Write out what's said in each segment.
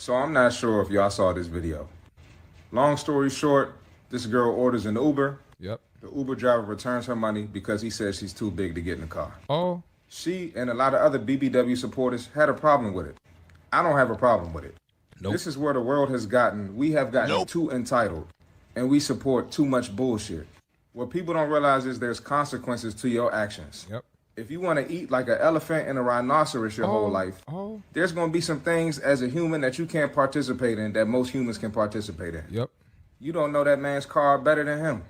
So I'm not sure if y'all saw this video. Long story short, this girl orders an Uber. Yep. The Uber driver returns her money because he says she's too big to get in the car. Oh. She and a lot of other BBW supporters had a problem with it. I don't have a problem with it. Nope. This is where the world has gotten. We have gotten too entitled, and we support too much bullshit. What people don't realize is there's consequences to your actions. Yep. If you want to eat like an elephant and a rhinoceros your whole life, there's going to be some things as a human that you can't participate in that most humans can participate in. Yep. You don't know that man's car better than him.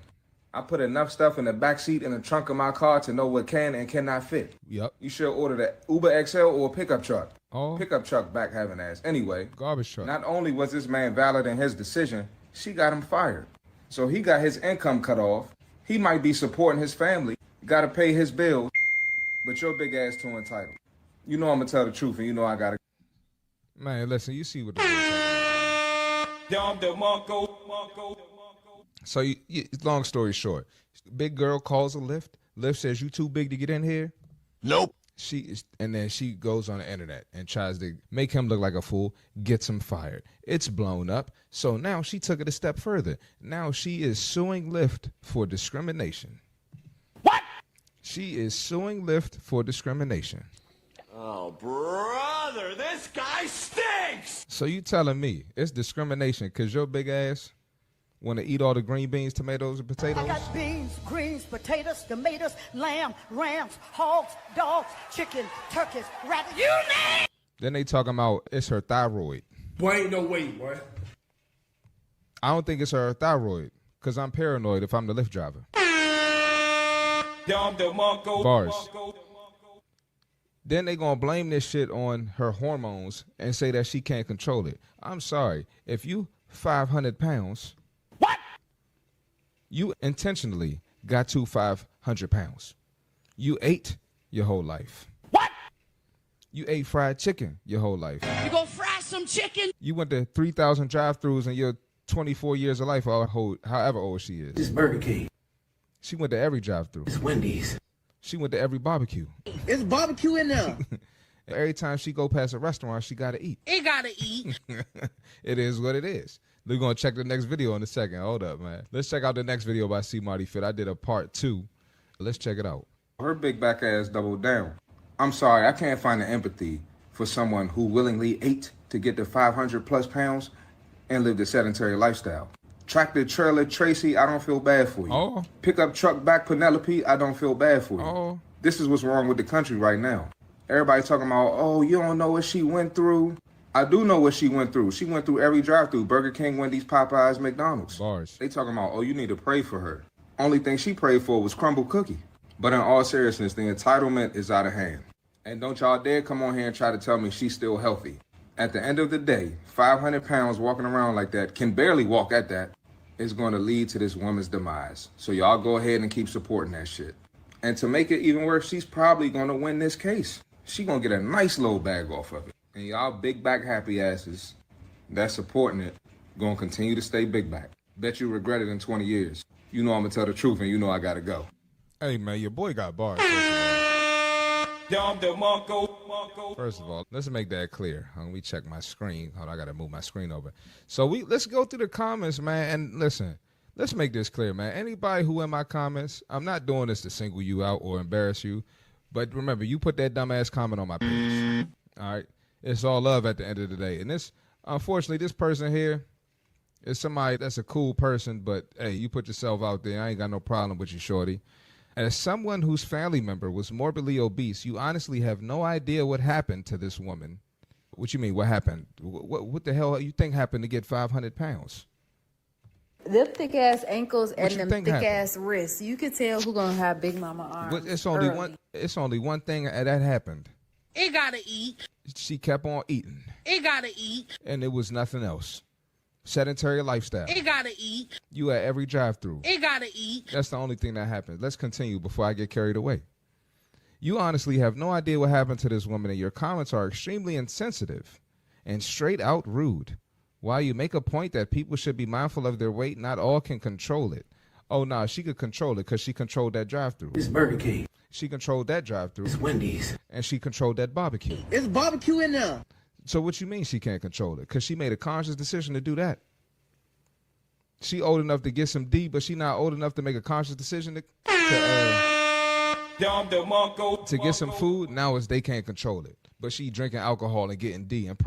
I put enough stuff in the backseat and the trunk of my car to know what can and cannot fit. Yep. You should order the Uber XL or a pickup truck. Oh. Pickup truck back having ass. Anyway. Garbage truck. Not only was this man valid in his decision, she got him fired. So he got his income cut off. He might be supporting his family. Got to pay his bills. But your big ass too entitled. You know I'm going to tell the truth and you know I got to. Man, listen, you see what the So, long story short, big girl calls a Lyft. Lyft says, you too big to get in here? Nope. And then she goes on the internet and tries to make him look like a fool, gets him fired. It's blown up. So now she took it a step further. Now she is suing Lyft for discrimination. What? She is suing Lyft for discrimination. Oh, brother, this guy stinks! So you telling me it's discrimination because your big ass want to eat all the green beans, tomatoes, and potatoes? I got beans, greens, potatoes, tomatoes, lamb, rams, hogs, dogs, chicken, turkeys, rabbits, you name it! Then they talking about it's her thyroid. Boy, ain't no way, boy. I don't think it's her thyroid because I'm paranoid if I'm the Lyft driver. Bars. Then they gonna blame this shit on her hormones and say that she can't control it. I'm sorry. If you 500 pounds, what? You intentionally got to 500 pounds. You ate your whole life. What? You ate fried chicken your whole life. You gonna fry some chicken? You went to 3,000 drive-thrus in your 24 years of life, or however old she is. It's Burger King. She went to every drive-thru. It's Wendy's. She went to every barbecue. It's barbecue in there. Every time she go past a restaurant, she gotta eat. It gotta eat. It is what it is. We're gonna check the next video in a second. Hold up, man. Let's check out the next video by C. Marty Fit. I did a part 2. Let's check it out. Her big back ass doubled down. I'm sorry, I can't find the empathy for someone who willingly ate to get to 500 plus pounds and lived a sedentary lifestyle. Tractor trailer Tracy, I don't feel bad for you. Oh. Pickup truck back Penelope, I don't feel bad for you. Oh. This is what's wrong with the country right now. Everybody talking about, oh, you don't know what she went through. I do know what she went through. She went through every drive-thru, Burger King, Wendy's, Popeyes, McDonald's. Bars. They talking about, oh, you need to pray for her. Only thing she prayed for was crumble cookie. But in all seriousness, the entitlement is out of hand. And don't y'all dare come on here and try to tell me she's still healthy. At the end of the day, 500 pounds walking around like that, can barely walk at that, is going to lead to this woman's demise. So y'all go ahead and keep supporting that shit. And to make it even worse, she's probably going to win this case. She going to get a nice little bag off of it. And y'all big back happy asses that's supporting it going to continue to stay big back. Bet you regret it in 20 years. You know I'm going to tell the truth and you know I got to go. Hey, man, your boy got bars. First of all, let's make that clear. Let me check my screen. Hold on, I got to move my screen over. So let's go through the comments, man, and listen. Let's make this clear, man. Anybody who in my comments, I'm not doing this to single you out or embarrass you, but remember, you put that dumbass comment on my page. All right? It's all love at the end of the day. And unfortunately, this person here is somebody that's a cool person, but hey, you put yourself out there. I ain't got no problem with you, shorty. As someone whose family member was morbidly obese, you honestly have no idea what happened to this woman. What you mean, what happened? What the hell you think happened to get 500 pounds? Them thick ass ankles and them thick happened? ass wrists. You can tell who gonna have big mama arms. But it's only one thing that happened. It gotta eat. She kept on eating. It gotta eat. And it was nothing else. Sedentary lifestyle. It gotta eat. You at every drive-thru. It gotta eat. That's the only thing that happened. Let's continue before I get carried away. You honestly have no idea what happened to this woman, and your comments are extremely insensitive and straight out rude. While you make a point that people should be mindful of their weight, not all can control it. Oh, nah, she could control it because she controlled that drive-thru. It's Burger King. She controlled that drive-thru. It's Wendy's. And she controlled that barbecue. It's barbecue in there. So what you mean she can't control it? Because she made a conscious decision to do that. She old enough to get some D, but she not old enough to make a conscious decision to get some food. Now it's they can't control it. But she drinking alcohol and getting D, and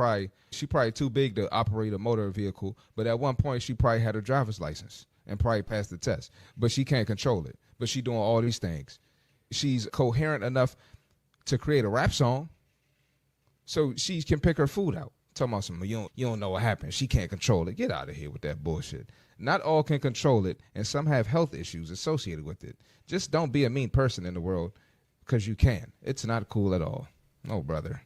she probably too big to operate a motor vehicle. But at one point she probably had her driver's license and probably passed the test. But she can't control it. But she doing all these things. She's coherent enough to create a rap song, so she can pick her food out. Talking about something, you don't know what happened. She can't control it. Get out of here with that bullshit. Not all can control it, and some have health issues associated with it. Just don't be a mean person in the world, because you can. It's not cool at all. Oh, brother.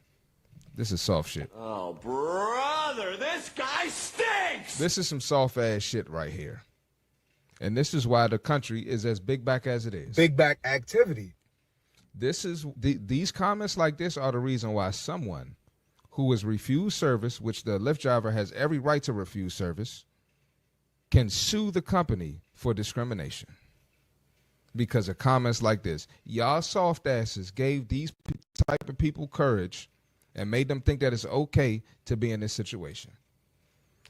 This is soft shit. Oh, brother, this guy stinks! This is some soft-ass shit right here. And this is why the country is as big back as it is. Big back activity. These comments like this are the reason why someone who was refused service, which the Lyft driver has every right to refuse service, can sue the company for discrimination. Because of comments like this. Y'all soft asses gave these type of people courage and made them think that it's okay to be in this situation.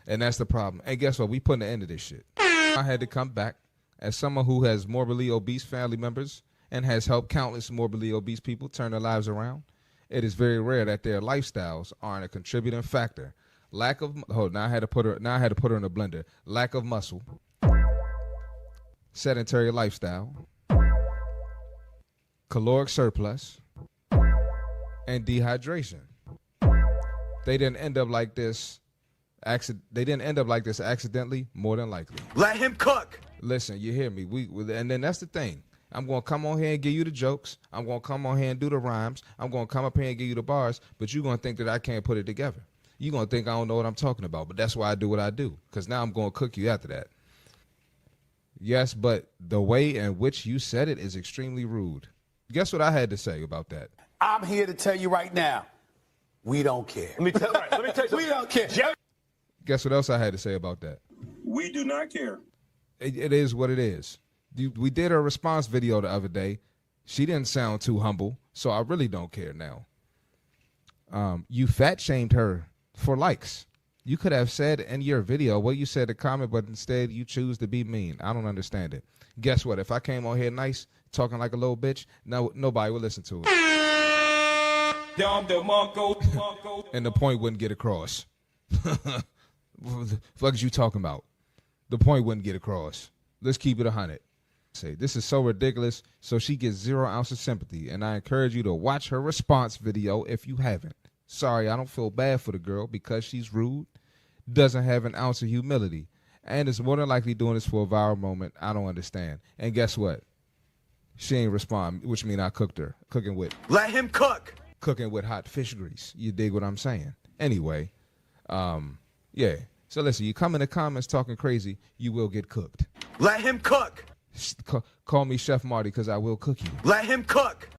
And that's the problem. And guess what? We putting an end to this shit. I had to come back as someone who has morbidly obese family members and has helped countless morbidly obese people turn their lives around. It is very rare that their lifestyles aren't a contributing factor. Now I had to put her in a blender. Lack of muscle, sedentary lifestyle, caloric surplus, and dehydration. They didn't end up like this. They didn't end up like this accidentally, more than likely. Let him cook. Listen, you hear me? And then that's the thing. I'm going to come on here and give you the jokes. I'm going to come on here and do the rhymes. I'm going to come up here and give you the bars, but you're going to think that I can't put it together. You're going to think I don't know what I'm talking about, but that's why I do what I do, because now I'm going to cook you after that. Yes, but the way in which you said it is extremely rude. Guess what I had to say about that? I'm here to tell you right now, we don't care. Let me tell you something. We don't care. Guess what else I had to say about that? We do not care. It is what it is. We did a response video the other day. She didn't sound too humble, so I really don't care now. You fat shamed her for likes. You could have said in your video what you said to comment, but instead you choose to be mean. I don't understand it. Guess what? If I came on here nice, talking like a little bitch, nobody would listen to it. And the point wouldn't get across. What the fuck is you talking about? The point wouldn't get across. Let's keep it 100. Say this is so ridiculous, so she gets 0 ounce of sympathy, and I encourage you to watch her response video if you haven't. Sorry, I don't feel bad for the girl because she's rude, doesn't have an ounce of humility, and is more than likely doing this for a viral moment. I don't understand. And guess what? She ain't respond, which means I cooked her. Cooking with. Let him cook. Cooking with hot fish grease. You dig what I'm saying? Anyway, yeah. So listen, you come in the comments talking crazy, you will get cooked. Let him cook. Call me Chef Marty because I will cook you. Let him cook.